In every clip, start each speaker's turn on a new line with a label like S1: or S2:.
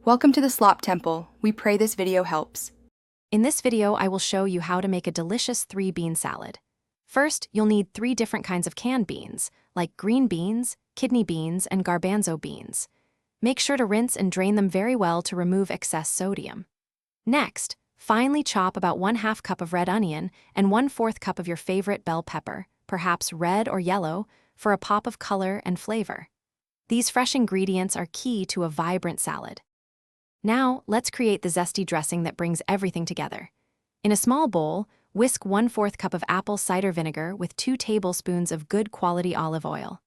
S1: Welcome to the Slop Temple. We pray this video helps.
S2: In this video, I will show you how to make a delicious 3-bean salad. First, you'll need 3 different kinds of canned beans, like green beans, kidney beans, and garbanzo beans. Make sure to rinse and drain them very well to remove excess sodium. Next, finely chop about 1/2 cup of red onion and 1/4 cup of your favorite bell pepper, perhaps red or yellow, for a pop of color and flavor. These fresh ingredients are key to a vibrant salad. Now, let's create the zesty dressing that brings everything together. In a small bowl, whisk 1/4 cup of apple cider vinegar with 2 tablespoons of good quality olive oil.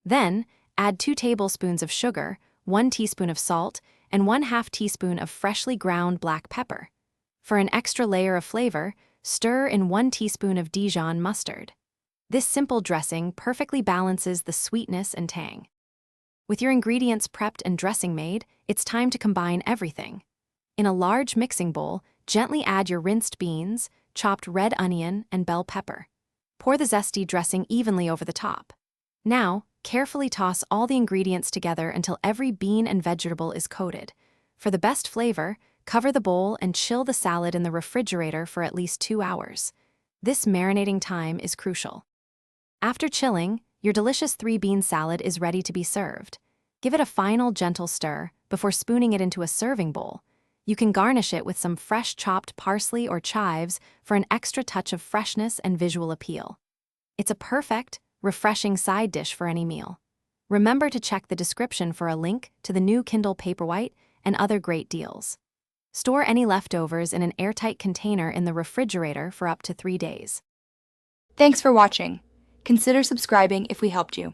S2: Then, add 2 tablespoons of sugar, 1 teaspoon of salt, and 1/2 teaspoon of freshly ground black pepper. For an extra layer of flavor, stir in 1 teaspoon of Dijon mustard. This simple dressing perfectly balances the sweetness and tang. With your ingredients prepped and dressing made, it's time to combine everything. In a large mixing bowl, gently add your rinsed beans, chopped red onion, and bell pepper. Pour the zesty dressing evenly over the top. Now, carefully toss all the ingredients together until every bean and vegetable is coated. For the best flavor, cover the bowl and chill the salad in the refrigerator for at least 2 hours. This marinating time is crucial. After chilling, your delicious 3-bean salad is ready to be served. Give it a final gentle stir before spooning it into a serving bowl. You can garnish it with some fresh chopped parsley or chives for an extra touch of freshness and visual appeal. It's a perfect, refreshing side dish for any meal. Remember to check the description for a link to the new Kindle Paperwhite and other great deals. Store any leftovers in an airtight container in the refrigerator for up to 3 days.
S1: Thanks for watching. Consider subscribing if we helped you.